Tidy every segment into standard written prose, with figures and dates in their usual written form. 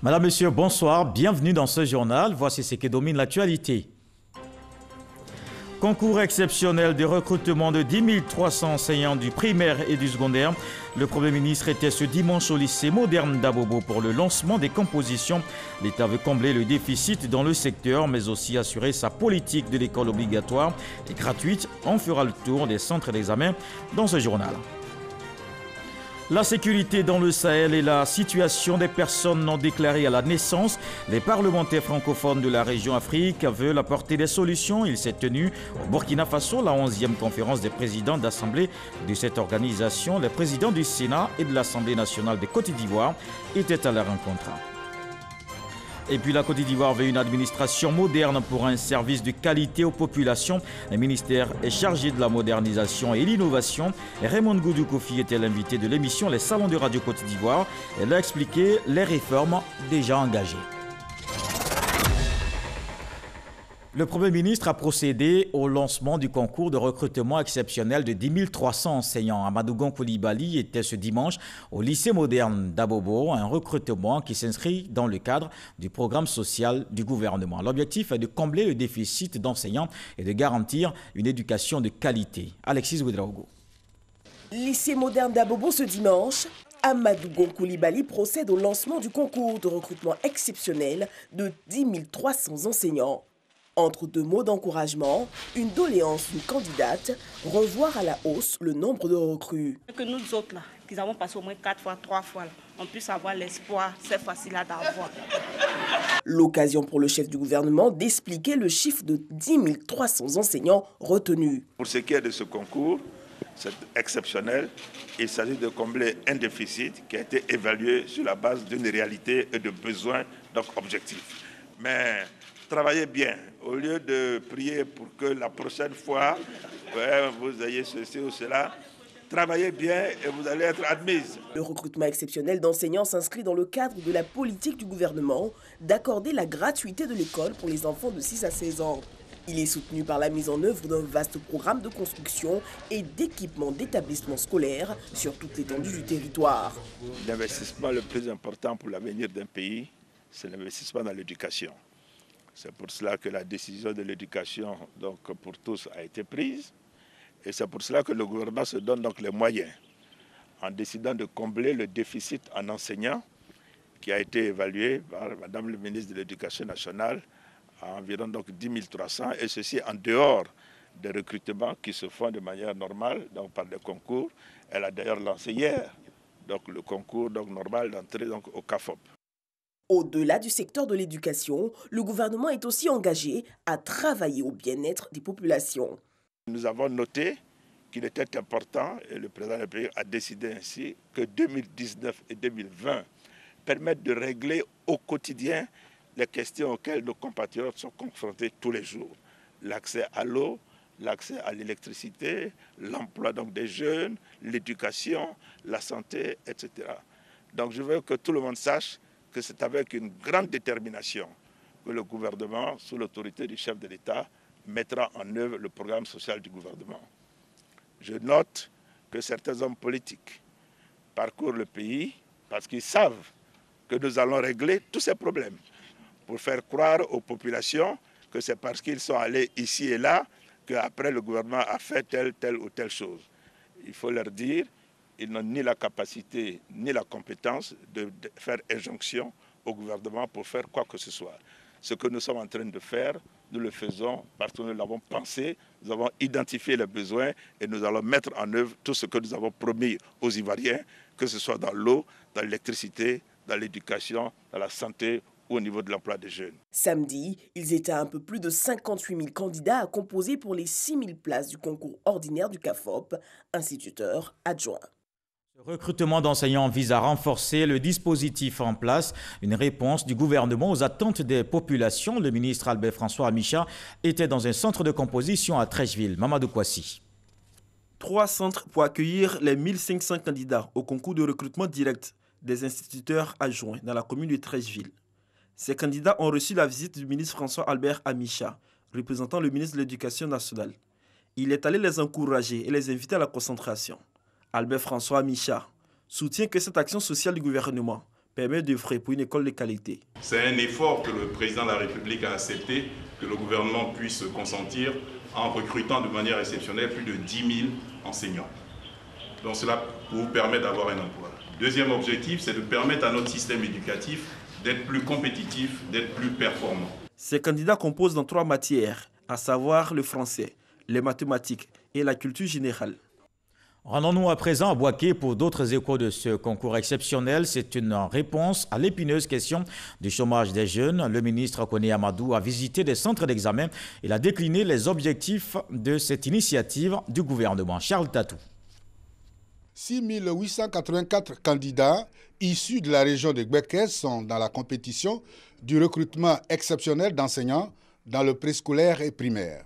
Madame, Monsieur, bonsoir, bienvenue dans ce journal. Voici ce qui domine l'actualité. Concours exceptionnel de recrutement de 10 300 enseignants du primaire et du secondaire. Le Premier ministre était ce dimanche au lycée moderne d'Abobo pour le lancement des compositions. L'État veut combler le déficit dans le secteur, mais aussi assurer sa politique de l'école obligatoire et gratuite. On fera le tour des centres d'examen dans ce journal. La sécurité dans le Sahel et la situation des personnes non déclarées à la naissance. Les parlementaires francophones de la région Afrique veulent apporter des solutions. Il s'est tenu au Burkina Faso la 11e conférence des présidents d'assemblée de cette organisation. Les présidents du Sénat et de l'Assemblée nationale de Côte d'Ivoire étaient à la rencontre. Et puis la Côte d'Ivoire veut une administration moderne pour un service de qualité aux populations. Le ministère est chargé de la modernisation et l'innovation. Raymond Goudou Kofi était l'invité de l'émission Les Salons de Radio Côte d'Ivoire. Elle a expliqué les réformes déjà engagées. Le Premier ministre a procédé au lancement du concours de recrutement exceptionnel de 10 300 enseignants. Amadou Gon Coulibaly était ce dimanche au lycée moderne d'Abobo, un recrutement qui s'inscrit dans le cadre du programme social du gouvernement. L'objectif est de combler le déficit d'enseignants et de garantir une éducation de qualité. Alexis Ouedraogo. Lycée moderne d'Abobo ce dimanche, Amadou Gon Coulibaly procède au lancement du concours de recrutement exceptionnel de 10 300 enseignants. Entre deux mots d'encouragement, une doléance d'une candidate, revoir à la hausse le nombre de recrues. Que nous autres, là, qui avons passé au moins 4 fois, 3 fois, là, on puisse avoir l'espoir, c'est facile à d'avoir. L'occasion pour le chef du gouvernement d'expliquer le chiffre de 10 300 enseignants retenus. Pour ce qui est de ce concours, c'est exceptionnel. Il s'agit de combler un déficit qui a été évalué sur la base d'une réalité et de besoins donc objectifs. Mais travaillez bien, au lieu de prier pour que la prochaine fois, vous ayez ceci ou cela, travaillez bien et vous allez être admise. Le recrutement exceptionnel d'enseignants s'inscrit dans le cadre de la politique du gouvernement d'accorder la gratuité de l'école pour les enfants de 6 à 16 ans. Il est soutenu par la mise en œuvre d'un vaste programme de construction et d'équipement d'établissements scolaires sur toute l'étendue du territoire. L'investissement le plus important pour l'avenir d'un pays, c'est l'investissement dans l'éducation. C'est pour cela que la décision de l'éducation donc, pour tous a été prise. Et c'est pour cela que le gouvernement se donne donc les moyens, en décidant de combler le déficit en enseignants, qui a été évalué par Madame le ministre de l'Éducation nationale à environ donc 10 300, et ceci en dehors des recrutements qui se font de manière normale, donc par des concours. Elle a d'ailleurs lancé hier donc, le concours donc, normal d'entrée au CAFOP. Au-delà du secteur de l'éducation, le gouvernement est aussi engagé à travailler au bien-être des populations. Nous avons noté qu'il était important, et le président de la République a décidé ainsi, que 2019 et 2020 permettent de régler au quotidien les questions auxquelles nos compatriotes sont confrontés tous les jours. L'accès à l'eau, l'accès à l'électricité, l'emploi donc des jeunes, l'éducation, la santé, etc. Donc je veux que tout le monde sache que c'est avec une grande détermination que le gouvernement, sous l'autorité du chef de l'État, mettra en œuvre le programme social du gouvernement. Je note que certains hommes politiques parcourent le pays parce qu'ils savent que nous allons régler tous ces problèmes pour faire croire aux populations que c'est parce qu'ils sont allés ici et là qu'après le gouvernement a fait telle ou telle chose. Il faut leur dire ils n'ont ni la capacité ni la compétence de faire injonction au gouvernement pour faire quoi que ce soit. Ce que nous sommes en train de faire, nous le faisons parce que nous l'avons pensé, nous avons identifié les besoins et nous allons mettre en œuvre tout ce que nous avons promis aux Ivoiriens, que ce soit dans l'eau, dans l'électricité, dans l'éducation, dans la santé ou au niveau de l'emploi des jeunes. Samedi, ils étaient un peu plus de 58 000 candidats à composer pour les 6 000 places du concours ordinaire du CAFOP, instituteur adjoint. Ce recrutement d'enseignants vise à renforcer le dispositif en place, une réponse du gouvernement aux attentes des populations. Le ministre Albert François Amicha était dans un centre de composition à Trècheville. Mamadou Kouassi. 3 centres pour accueillir les 1500 candidats au concours de recrutement direct des instituteurs adjoints dans la commune de Trècheville. Ces candidats ont reçu la visite du ministre François Albert Amicha, représentant le ministre de l'Éducation nationale. Il est allé les encourager et les inviter à la concentration. Albert François Amicha soutient que cette action sociale du gouvernement permet d'œuvrer pour une école de qualité. C'est un effort que le président de la République a accepté, que le gouvernement puisse consentir en recrutant de manière exceptionnelle plus de 10 000 enseignants. Donc cela vous permet d'avoir un emploi. Deuxième objectif, c'est de permettre à notre système éducatif d'être plus compétitif, d'être plus performant. Ces candidats composent dans 3 matières, à savoir le français, les mathématiques et la culture générale. Rendons-nous à présent à Bouaké pour d'autres échos de ce concours exceptionnel. C'est une réponse à l'épineuse question du chômage des jeunes. Le ministre Koné Amadou a visité des centres d'examen. Il a décliné les objectifs de cette initiative du gouvernement. Charles Tatou. 6 884 candidats issus de la région de Gbekes sont dans la compétition du recrutement exceptionnel d'enseignants dans le préscolaire et primaire.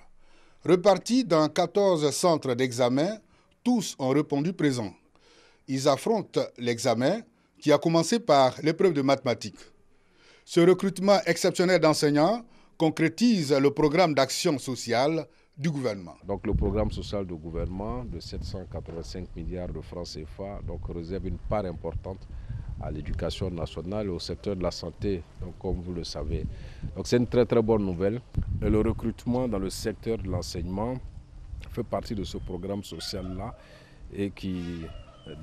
Repartis dans 14 centres d'examen, tous ont répondu présent. Ils affrontent l'examen qui a commencé par l'épreuve de mathématiques. Ce recrutement exceptionnel d'enseignants concrétise le programme d'action sociale du gouvernement. Donc le programme social du gouvernement de 785 milliards de francs CFA réserve une part importante à l'éducation nationale et au secteur de la santé, donc comme vous le savez. Donc c'est une très très bonne nouvelle. Et le recrutement dans le secteur de l'enseignement fait partie de ce programme social-là et qui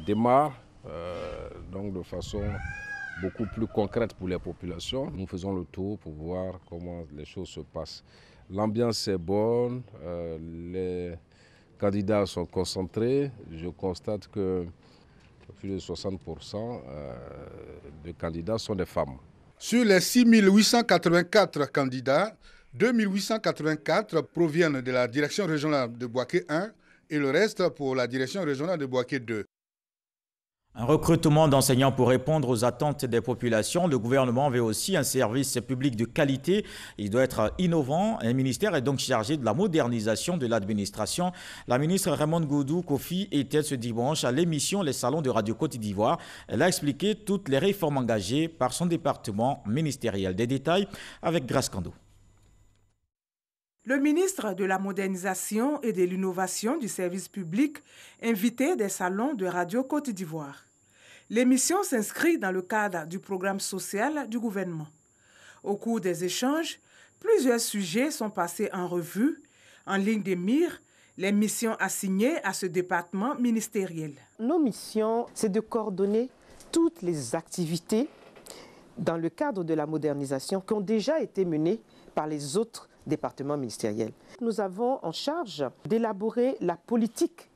démarre donc de façon beaucoup plus concrète pour les populations. Nous faisons le tour pour voir comment les choses se passent. L'ambiance est bonne, les candidats sont concentrés. Je constate que plus de 60% des candidats sont des femmes. Sur les 6 884 candidats, 2 884 proviennent de la direction régionale de Bouaké 1 et le reste pour la direction régionale de Bouaké 2. Un recrutement d'enseignants pour répondre aux attentes des populations. Le gouvernement veut aussi un service public de qualité. Il doit être innovant. Un ministère est donc chargé de la modernisation de l'administration. La ministre Raymond Goudou Kofi était ce dimanche à l'émission Les Salons de Radio Côte d'Ivoire. Elle a expliqué toutes les réformes engagées par son département ministériel. Des détails avec Grace Kando. Le ministre de la Modernisation et de l'Innovation du service public invitait des salons de Radio Côte d'Ivoire. L'émission s'inscrit dans le cadre du programme social du gouvernement. Au cours des échanges, plusieurs sujets sont passés en revue. En ligne de mire, les missions assignées à ce département ministériel. Nos missions, c'est de coordonner toutes les activités dans le cadre de la modernisation qui ont déjà été menées par les autres département ministériel. Nous avons en charge d'élaborer la politique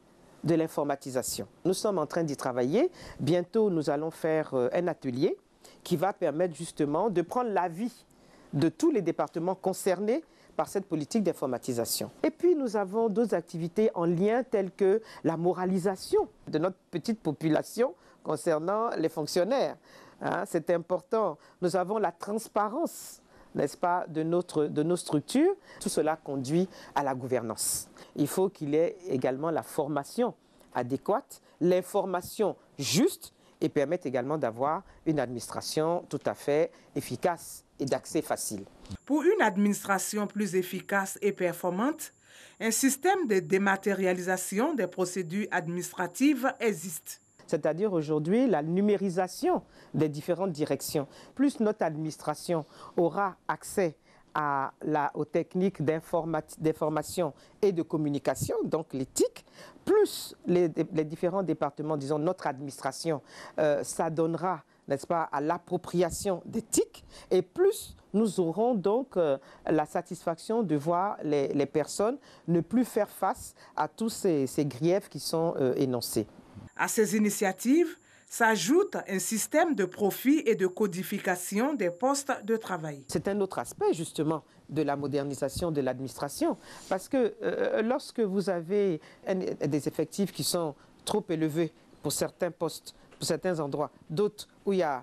de l'informatisation. Nous sommes en train d'y travailler. Bientôt, nous allons faire un atelier qui va permettre justement de prendre l'avis de tous les départements concernés par cette politique d'informatisation. Et puis, nous avons d'autres activités en lien telles que la moralisation de notre petite population concernant les fonctionnaires. C'est important. Nous avons la transparence, n'est-ce pas, de nos structures. Tout cela conduit à la gouvernance. Il faut qu'il y ait également la formation adéquate, l'information juste et permettre également d'avoir une administration tout à fait efficace et d'accès facile. Pour une administration plus efficace et performante, un système de dématérialisation des procédures administratives existe. C'est-à-dire aujourd'hui la numérisation des différentes directions. Plus notre administration aura accès aux techniques d'information et de communication, donc les TIC, plus les différents départements, disons notre administration, ça donnera, n'est-ce pas, à l'appropriation des TIC, et plus nous aurons donc la satisfaction de voir les personnes ne plus faire face à tous ces griefs qui sont énoncés. À ces initiatives s'ajoute un système de profit et de codification des postes de travail. C'est un autre aspect justement de la modernisation de l'administration parce que lorsque vous avez des effectifs qui sont trop élevés pour certains postes, pour certains endroits, d'autres où il y a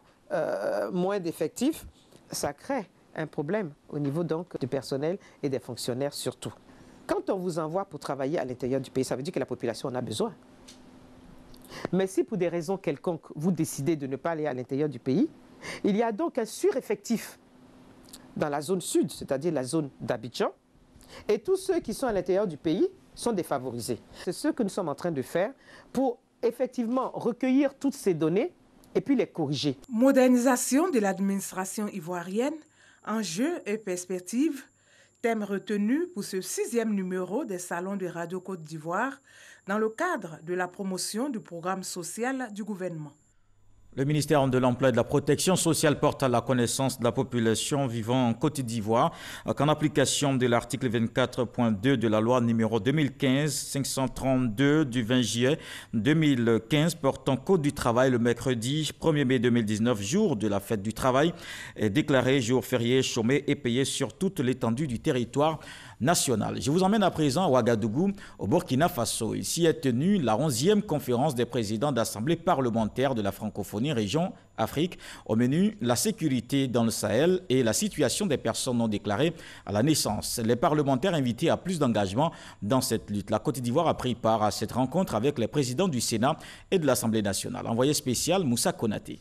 moins d'effectifs, ça crée un problème au niveau donc du personnel et des fonctionnaires surtout. Quand on vous envoie pour travailler à l'intérieur du pays, ça veut dire que la population en a besoin. Mais si pour des raisons quelconques, vous décidez de ne pas aller à l'intérieur du pays, il y a donc un sureffectif dans la zone sud, c'est-à-dire la zone d'Abidjan, et tous ceux qui sont à l'intérieur du pays sont défavorisés. C'est ce que nous sommes en train de faire pour effectivement recueillir toutes ces données et puis les corriger. Modernisation de l'administration ivoirienne, enjeux et perspectives, thème retenu pour ce 6e numéro des Salons de Radio Côte d'Ivoire dans le cadre de la promotion du programme social du gouvernement. Le ministère de l'Emploi et de la Protection sociale porte à la connaissance de la population vivant en Côte d'Ivoire qu'en application de l'article 24.2 de la loi numéro 2015-532 du 20 juillet 2015 portant Code du travail, le mercredi 1er mai 2019, jour de la fête du travail, est déclaré jour férié, chômé et payé sur toute l'étendue du territoire national. Je vous emmène à présent à Ouagadougou, au Burkina Faso. Ici est tenue la 11e conférence des présidents d'assemblée parlementaire de la francophonie région Afrique. Au menu, la sécurité dans le Sahel et la situation des personnes non déclarées à la naissance. Les parlementaires invités à plus d'engagement dans cette lutte. La Côte d'Ivoire a pris part à cette rencontre avec les présidents du Sénat et de l'Assemblée nationale. Envoyé spécial Moussa Konaté.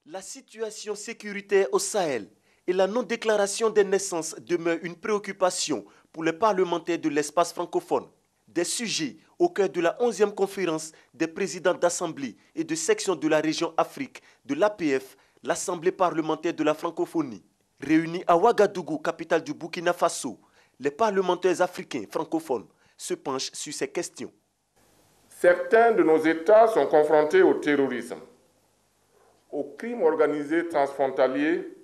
La situation sécuritaire au Sahel et la non-déclaration des naissances demeure une préoccupation pour les parlementaires de l'espace francophone. Des sujets au cœur de la 11e conférence des présidents d'assemblée et de section de la région Afrique de l'APF, l'Assemblée parlementaire de la francophonie. Réunis à Ouagadougou, capitale du Burkina Faso, les parlementaires africains francophones se penchent sur ces questions. Certains de nos États sont confrontés au terrorisme, au crime organisé transfrontalier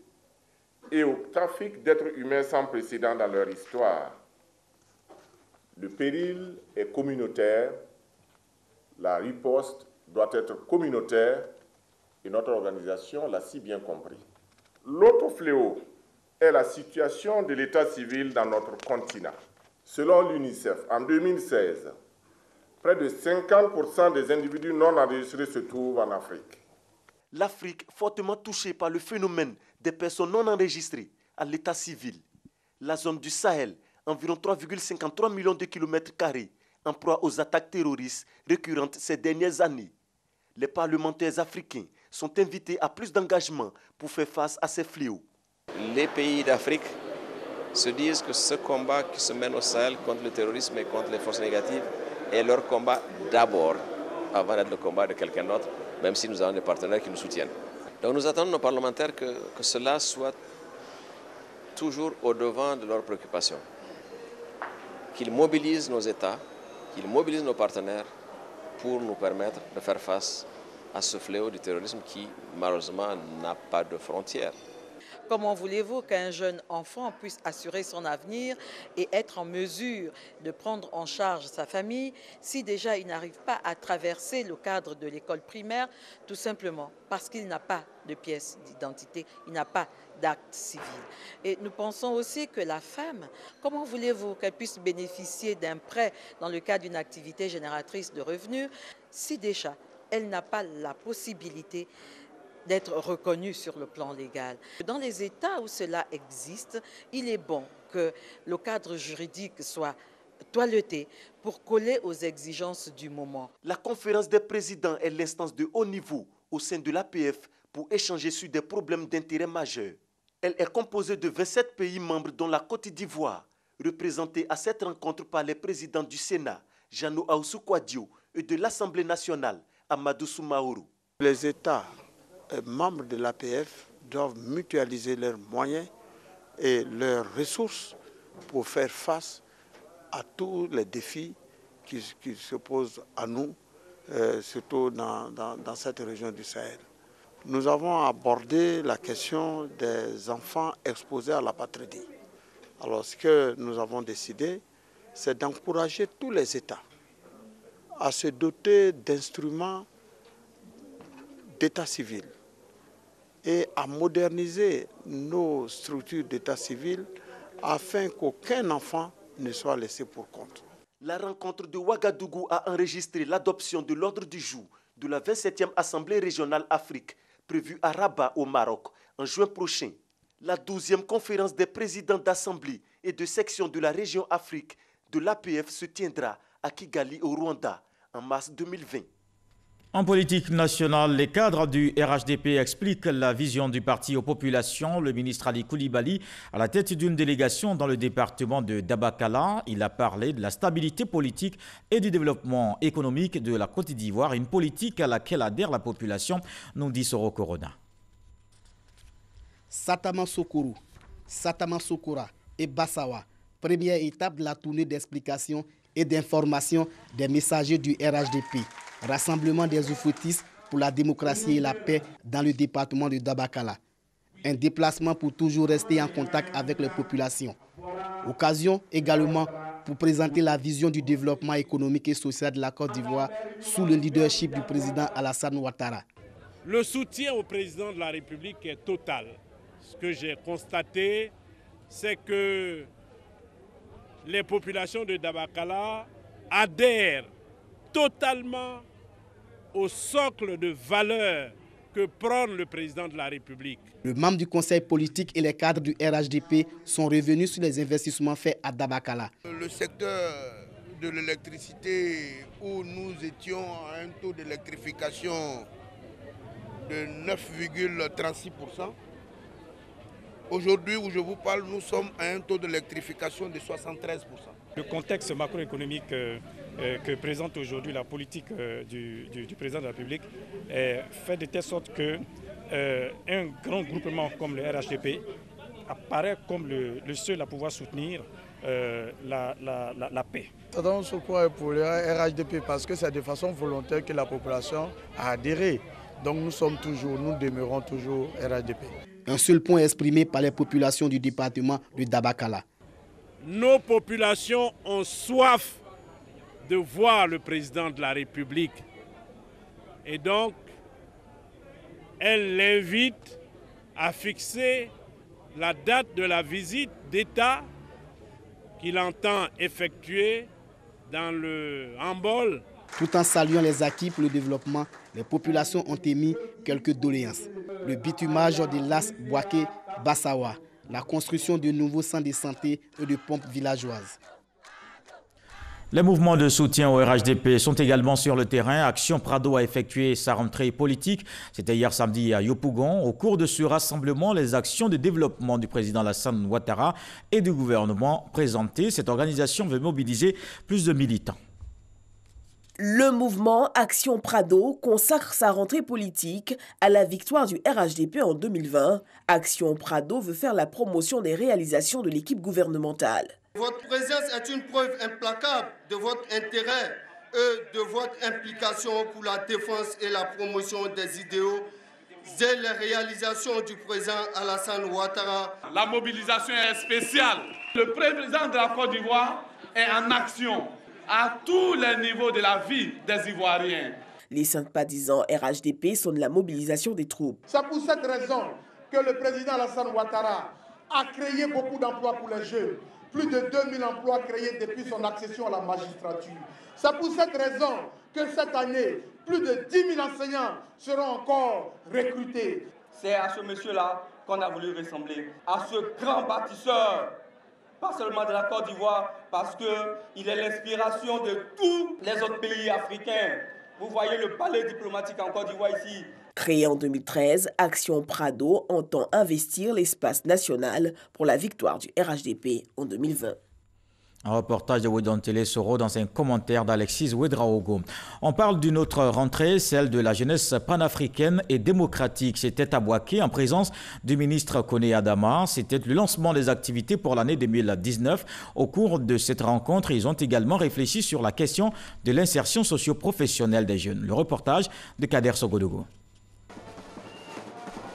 et au trafic d'êtres humains sans précédent dans leur histoire. Le péril est communautaire, la riposte doit être communautaire et notre organisation l'a si bien compris. L'autre fléau est la situation de l'état civil dans notre continent. Selon l'UNICEF, en 2016, près de 50% des individus non enregistrés se trouvent en Afrique. L'Afrique, fortement touchée par le phénomène des personnes non enregistrées à l'état civil. La zone du Sahel, environ 3,53 millions de kilomètres carrés, en proie aux attaques terroristes récurrentes ces dernières années. Les parlementaires africains sont invités à plus d'engagement pour faire face à ces fléaux. Les pays d'Afrique se disent que ce combat qui se mène au Sahel contre le terrorisme et contre les forces négatives est leur combat d'abord, avant d'être le combat de quelqu'un d'autre, même si nous avons des partenaires qui nous soutiennent. Donc nous attendons nos parlementaires que cela soit toujours au-devant de leurs préoccupations. Qu'ils mobilisent nos États, qu'ils mobilisent nos partenaires pour nous permettre de faire face à ce fléau du terrorisme qui, malheureusement, n'a pas de frontières. Comment voulez-vous qu'un jeune enfant puisse assurer son avenir et être en mesure de prendre en charge sa famille si déjà il n'arrive pas à traverser le cadre de l'école primaire, tout simplement parce qu'il n'a pas de pièce d'identité, il n'a pas d'acte civil. Et nous pensons aussi que la femme, comment voulez-vous qu'elle puisse bénéficier d'un prêt dans le cadre d'une activité génératrice de revenus si déjà elle n'a pas la possibilité d'être reconnue sur le plan légal. Dans les États où cela existe, il est bon que le cadre juridique soit toiletté pour coller aux exigences du moment. La conférence des présidents est l'instance de haut niveau au sein de l'APF pour échanger sur des problèmes d'intérêt majeurs. Elle est composée de 27 pays membres dont la Côte d'Ivoire, représentée à cette rencontre par les présidents du Sénat, Jeannot Ahoussou-Kouadio, et de l'Assemblée nationale, Amadou Soumaoro. Les États membres de l'APF doivent mutualiser leurs moyens et leurs ressources pour faire face à tous les défis qui se posent à nous, surtout dans cette région du Sahel. Nous avons abordé la question des enfants exposés à l'apatridie. Alors ce que nous avons décidé, c'est d'encourager tous les États à se doter d'instruments d'état civil et à moderniser nos structures d'état civil afin qu'aucun enfant ne soit laissé pour compte. La rencontre de Ouagadougou a enregistré l'adoption de l'ordre du jour de la 27e Assemblée régionale Afrique prévue à Rabat au Maroc en juin prochain. La 12e conférence des présidents d'assemblée et de section de la région Afrique de l'APF se tiendra à Kigali au Rwanda en mars 2020. En politique nationale, les cadres du RHDP expliquent la vision du parti aux populations. Le ministre Ali Koulibaly, à la tête d'une délégation dans le département de Dabakala, il a parlé de la stabilité politique et du développement économique de la Côte d'Ivoire, une politique à laquelle adhère la population, nous dit Soro Corona. Satama Sokoro, Satama Sokora et Bassawa, première étape de la tournée d'explication et d'information des messagers du RHDP. Rassemblement des oufoutistes pour la démocratie et la paix dans le département de Dabakala. Un déplacement pour toujours rester en contact avec les populations. Occasion également pour présenter la vision du développement économique et social de la Côte d'Ivoire sous le leadership du président Alassane Ouattara. Le soutien au président de la République est total. Ce que j'ai constaté, c'est que les populations de Dabakala adhèrent totalement au socle de valeurs que prône le président de la République. Les membres du conseil politique et les cadres du RHDP sont revenus sur les investissements faits à Dabakala. Le secteur de l'électricité, où nous étions à un taux d'électrification de 9,36%, aujourd'hui où je vous parle, nous sommes à un taux d'électrification de 73%. Le contexte macroéconomique que présente aujourd'hui la politique du président de la République fait de telle sorte qu'un grand groupement comme le RHDP apparaît comme le seul à pouvoir soutenir la paix. Satama Sokora est pour le RHDP parce que c'est de façon volontaire que la population a adhéré. Donc nous demeurons toujours RHDP. Un seul point exprimé par les populations du département de Dabakala. Nos populations ont soif de voir le président de la République. Et donc, elle l'invite à fixer la date de la visite d'État qu'il entend effectuer dans le Hambol. Tout en saluant les acquis pour le développement, les populations ont émis quelques doléances. Le bitumage de l'As Boaké Bassawa, la construction de nouveaux centres de santé et de pompes villageoises. Les mouvements de soutien au RHDP sont également sur le terrain. Action Prado a effectué sa rentrée politique. C'était hier samedi à Yopougon. Au cours de ce rassemblement, les actions de développement du président Alassane Ouattara et du gouvernement présentées. Cette organisation veut mobiliser plus de militants. Le mouvement Action Prado consacre sa rentrée politique à la victoire du RHDP en 2020. Action Prado veut faire la promotion des réalisations de l'équipe gouvernementale. Votre présence est une preuve implacable de votre intérêt et de votre implication pour la défense et la promotion des idéaux et les réalisations du président Alassane Ouattara. La mobilisation est spéciale. Le président de la Côte d'Ivoire est en action à tous les niveaux de la vie des Ivoiriens. Les sympathisants RHDP sont de la mobilisation des troupes. C'est pour cette raison que le président Alassane Ouattara a créé beaucoup d'emplois pour les jeunes. Plus de 2000 emplois créés depuis son accession à la magistrature. C'est pour cette raison que cette année, plus de 10 000 enseignants seront encore recrutés. C'est à ce monsieur-là qu'on a voulu ressembler, à ce grand bâtisseur, pas seulement de la Côte d'Ivoire, parce qu'il est l'inspiration de tous les autres pays africains. Vous voyez le palais diplomatique en Côte d'Ivoire ici. Créé en 2013, Action Prado entend investir l'espace national pour la victoire du RHDP en 2020. Un reportage de Wedon Télé Soro dans un commentaire d'Alexis Ouedraogo. On parle d'une autre rentrée, celle de la jeunesse panafricaine et démocratique. C'était à Boaké en présence du ministre Koné Adama. C'était le lancement des activités pour l'année 2019. Au cours de cette rencontre, ils ont également réfléchi sur la question de l'insertion socio-professionnelle des jeunes. Le reportage de Kader Sogodogo.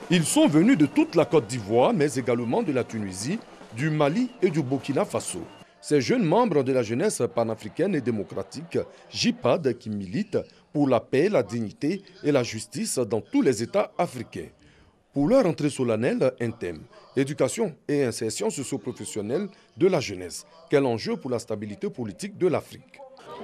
Ils sont venus de toute la Côte d'Ivoire, mais également de la Tunisie, du Mali et du Burkina Faso. Ces jeunes membres de la jeunesse panafricaine et démocratique, JIPAD, qui militent pour la paix, la dignité et la justice dans tous les États africains. Pour leur entrée solennelle, un thème, éducation et insertion socio-professionnelle de la jeunesse. Quel enjeu pour la stabilité politique de l'Afrique?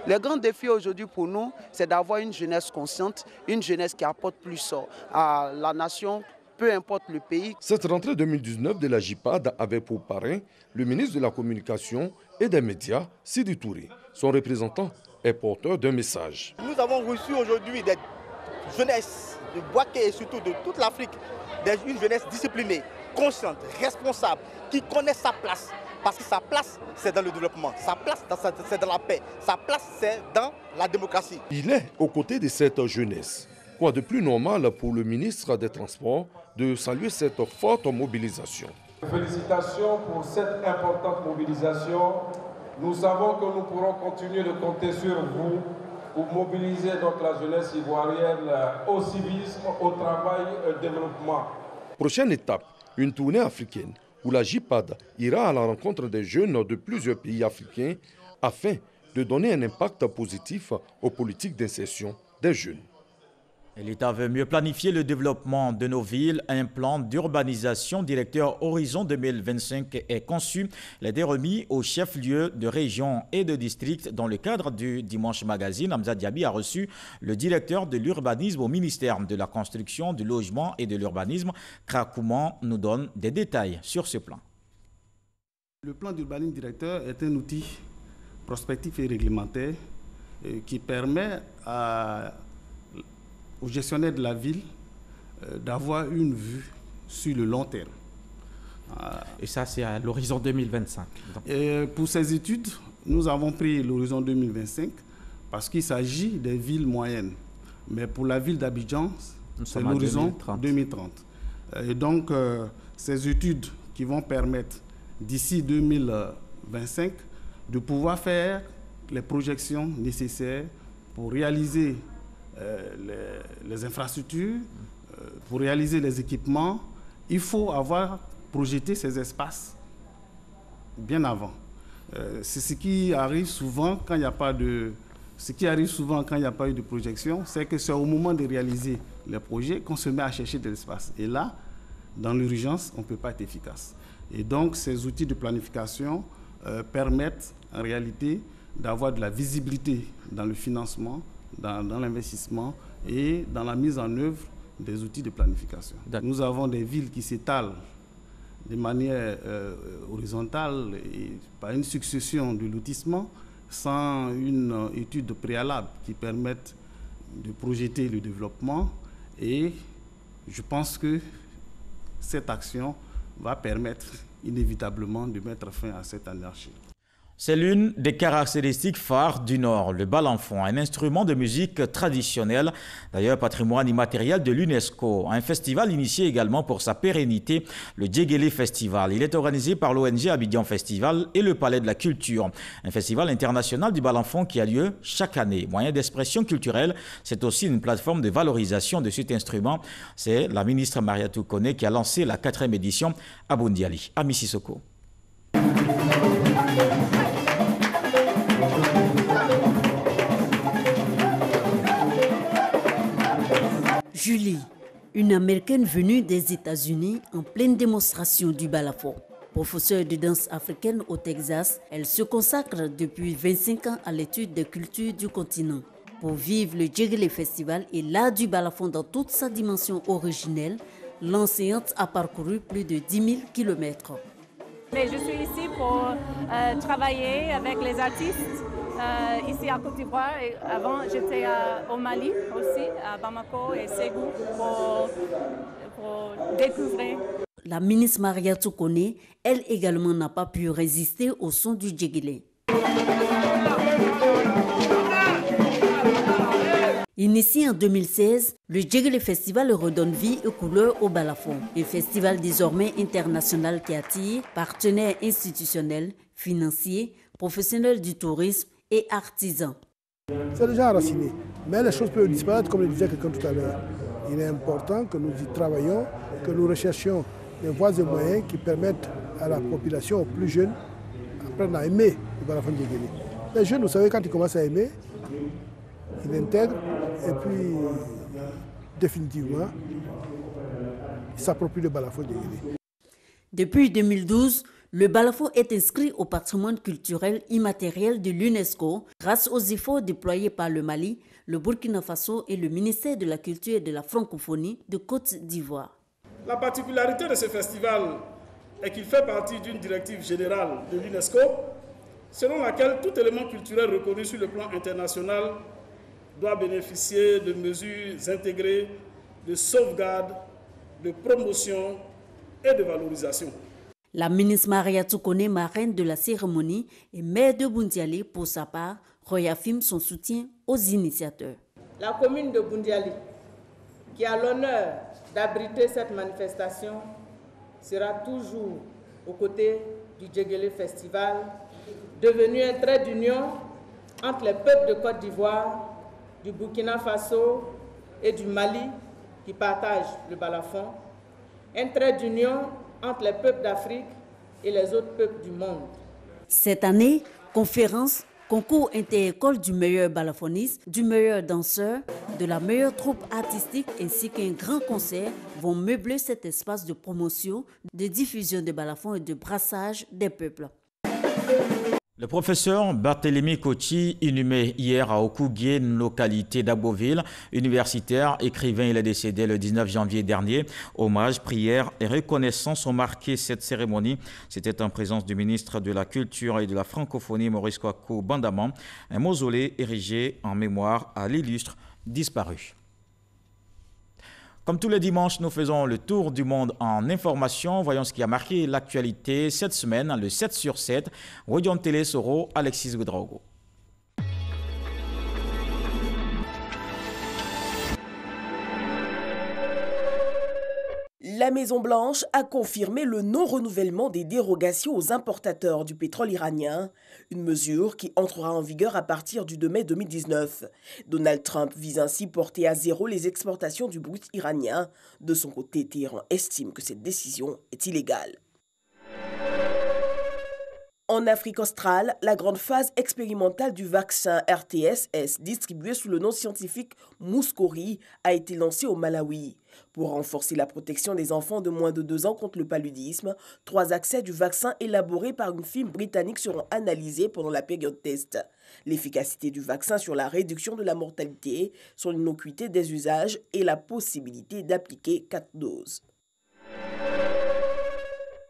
Le grand défi aujourd'hui pour nous, c'est d'avoir une jeunesse consciente, une jeunesse qui apporte plus à la nation, peu importe le pays. Cette rentrée 2019 de la JIPAD avait pour parrain le ministre de la Communication et des Médias, Sidi Touré. Son représentant est porteur d'un message. Nous avons reçu aujourd'hui des jeunesse de Bouaké et surtout de toute l'Afrique, une jeunesse disciplinée, consciente, responsable, qui connaît sa place. Parce que sa place, c'est dans le développement, sa place, c'est dans la paix, sa place, c'est dans la démocratie. Il est aux côtés de cette jeunesse. Quoi de plus normal pour le ministre des Transports de saluer cette forte mobilisation. Félicitations pour cette importante mobilisation. Nous savons que nous pourrons continuer de compter sur vous pour mobiliser donc la jeunesse ivoirienne au civisme, au travail et au développement. Prochaine étape, une tournée africaine où la JIPAD ira à la rencontre des jeunes de plusieurs pays africains afin de donner un impact positif aux politiques d'insertion des jeunes. L'État veut mieux planifier le développement de nos villes. Un plan d'urbanisation directeur Horizon 2025 est conçu. Il a été remis aux chefs-lieux de région et de district dans le cadre du Dimanche Magazine. Hamza Diaby a reçu le directeur de l'urbanisme au ministère de la Construction, du Logement et de l'Urbanisme. Krakouman nous donne des détails sur ce plan. Le plan d'urbanisme directeur est un outil prospectif et réglementaire qui permet aux gestionnaires de la ville d'avoir une vue sur le long terme. Et ça, c'est à l'horizon 2025. Et pour ces études, nous avons pris l'horizon 2025 parce qu'il s'agit des villes moyennes. Mais pour la ville d'Abidjan, c'est l'horizon 2030. Et donc, ces études qui vont permettre d'ici 2025 de pouvoir faire les projections nécessaires pour réaliser les infrastructures, pour réaliser les équipements, il faut avoir projeté ces espaces bien avant. C'est ce qui arrive souvent quand il n'y a pas de... Ce qui arrive souvent quand il n'y a pas eu de projection, c'est que c'est au moment de réaliser les projets qu'on se met à chercher de l'espace. Et là, dans l'urgence, on ne peut pas être efficace. Et donc, ces outils de planification permettent en réalité d'avoir de la visibilité dans le financement, dans l'investissement et dans la mise en œuvre des outils de planification. Nous avons des villes qui s'étalent de manière horizontale et par une succession de lotissements sans une étude préalable qui permette de projeter le développement. Et je pense que cette action va permettre inévitablement de mettre fin à cette anarchie. C'est l'une des caractéristiques phares du Nord, le balanfon, un instrument de musique traditionnel, d'ailleurs patrimoine immatériel de l'UNESCO. Un festival initié également pour sa pérennité, le Djegele Festival. Il est organisé par l'ONG Abidjan Festival et le Palais de la Culture. Un festival international du balanfon qui a lieu chaque année. Moyen d'expression culturelle, c'est aussi une plateforme de valorisation de cet instrument. C'est la ministre Mariatou Kone qui a lancé la 4e édition à Bundiali, à Mississoko. Julie, une Américaine venue des États-Unis en pleine démonstration du balafon. Professeure de danse africaine au Texas, elle se consacre depuis 25 ans à l'étude des cultures du continent. Pour vivre le Djegele Festival et l'art du balafon dans toute sa dimension originelle, l'enseignante a parcouru plus de 10 000 kilomètres. Mais je suis ici pour travailler avec les artistes ici à Côte d'Ivoire. Avant, j'étais au Mali aussi, à Bamako et Ségou, pour découvrir. La ministre Mariatou Kone, elle également n'a pas pu résister au son du Djegele. Initié en 2016, le Djegele Festival redonne vie et couleur au balafon. Un festival désormais international qui attire partenaires institutionnels, financiers, professionnels du tourisme et artisans. C'est déjà enraciné, mais les choses peuvent disparaître, comme le disait quelqu'un tout à l'heure. Il est important que nous y travaillions, que nous recherchions des voies et moyens qui permettent à la population, aux plus jeunes, d'apprendre à aimer le balafon Djegele. Les jeunes, vous savez, quand ils commencent à aimer, ils intègrent et puis définitivement, ils s'approprient le balafon Djegele. Depuis 2012, le balafon est inscrit au patrimoine culturel immatériel de l'UNESCO grâce aux efforts déployés par le Mali, le Burkina Faso et le ministère de la Culture et de la Francophonie de Côte d'Ivoire. La particularité de ce festival est qu'il fait partie d'une directive générale de l'UNESCO selon laquelle tout élément culturel reconnu sur le plan international doit bénéficier de mesures intégrées de sauvegarde, de promotion et de valorisation. La ministre Maria Toukone, marraine de la cérémonie et maire de Boundiali, pour sa part, réaffirme son soutien aux initiateurs. La commune de Boundiali, qui a l'honneur d'abriter cette manifestation, sera toujours aux côtés du Djegele Festival, devenu un trait d'union entre les peuples de Côte d'Ivoire, du Burkina Faso et du Mali qui partagent le balafon, un trait d'union entre les peuples d'Afrique et les autres peuples du monde. Cette année, conférence, concours inter-école du meilleur balafoniste, du meilleur danseur, de la meilleure troupe artistique ainsi qu'un grand concert vont meubler cet espace de promotion, de diffusion de balafons et de brassage des peuples. Le professeur Barthélemy Kochi, inhumé hier à Okougué, une localité d'Aboville, universitaire, écrivain, il est décédé le 19 janvier dernier. Hommage, prières et reconnaissance ont marqué cette cérémonie. C'était en présence du ministre de la Culture et de la Francophonie, Maurice Kwaku Bandaman, un mausolée érigé en mémoire à l'illustre disparu. Comme tous les dimanches, nous faisons le tour du monde en information. Voyons ce qui a marqué l'actualité cette semaine, le 7 sur 7. Rodion Télé Soro, Alexis Ouedraogo. La Maison-Blanche a confirmé le non-renouvellement des dérogations aux importateurs du pétrole iranien, une mesure qui entrera en vigueur à partir du 2 mai 2019. Donald Trump vise ainsi porter à zéro les exportations du brut iranien. De son côté, Téhéran estime que cette décision est illégale. En Afrique australe, la grande phase expérimentale du vaccin RTS-S, distribué sous le nom scientifique Mouskori, a été lancée au Malawi. Pour renforcer la protection des enfants de moins de 2 ans contre le paludisme, 3 accès du vaccin élaborés par une firme britannique seront analysés pendant la période test. L'efficacité du vaccin sur la réduction de la mortalité, son innocuité des usages et la possibilité d'appliquer 4 doses.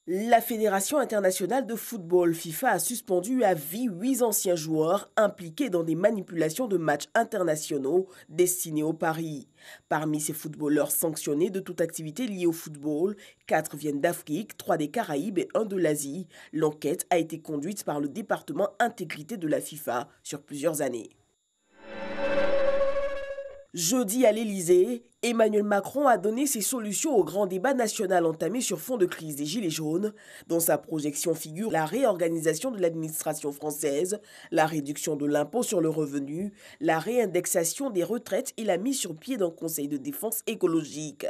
La Fédération internationale de football FIFA a suspendu à vie 8 anciens joueurs impliqués dans des manipulations de matchs internationaux destinés au Paris. Parmi ces footballeurs sanctionnés de toute activité liée au football, 4 viennent d'Afrique, 3 des Caraïbes et 1 de l'Asie. L'enquête a été conduite par le département intégrité de la FIFA sur plusieurs années. Jeudi à l'Élysée, Emmanuel Macron a donné ses solutions au grand débat national entamé sur fond de crise des Gilets jaunes. Dans sa projection figure la réorganisation de l'administration française, la réduction de l'impôt sur le revenu, la réindexation des retraites et la mise sur pied d'un conseil de défense écologique.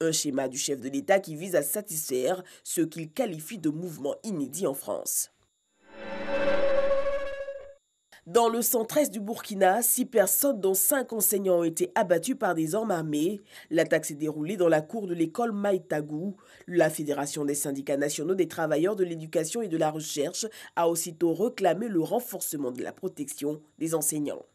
Un schéma du chef de l'État qui vise à satisfaire ce qu'il qualifie de mouvement inédit en France. Dans le centre-est du Burkina, 6 personnes dont 5 enseignants ont été abattus par des hommes armés. L'attaque s'est déroulée dans la cour de l'école Maïtagou. La Fédération des syndicats nationaux des travailleurs de l'éducation et de la recherche a aussitôt réclamé le renforcement de la protection des enseignants.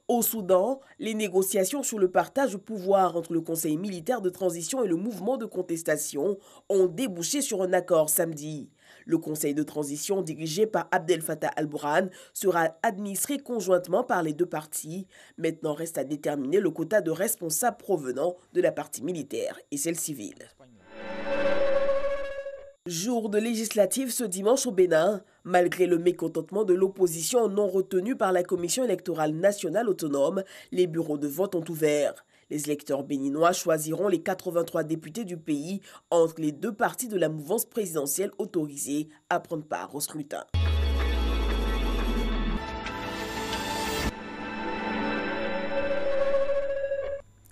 Au Soudan, les négociations sur le partage de pouvoir entre le Conseil militaire de transition et le mouvement de contestation ont débouché sur un accord samedi. Le Conseil de transition, dirigé par Abdel Fattah al-Burhan, sera administré conjointement par les 2 parties. Maintenant reste à déterminer le quota de responsables provenant de la partie militaire et celle civile. Jour de législative ce dimanche au Bénin. Malgré le mécontentement de l'opposition non retenu par la Commission électorale nationale autonome, les bureaux de vote ont ouvert. Les électeurs béninois choisiront les 83 députés du pays entre les 2 partis de la mouvance présidentielle autorisés à prendre part au scrutin.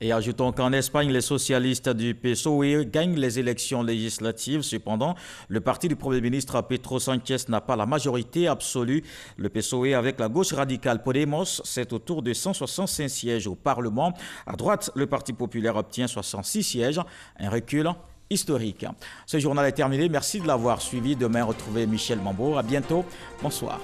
Et ajoutons qu'en Espagne, les socialistes du PSOE gagnent les élections législatives. Cependant, le parti du Premier ministre Pedro Sánchez n'a pas la majorité absolue. Le PSOE avec la gauche radicale Podemos, c'est autour de 165 sièges au Parlement. À droite, le Parti populaire obtient 66 sièges, un recul historique. Ce journal est terminé. Merci de l'avoir suivi. Demain, retrouvez Michel Mambo. À bientôt. Bonsoir.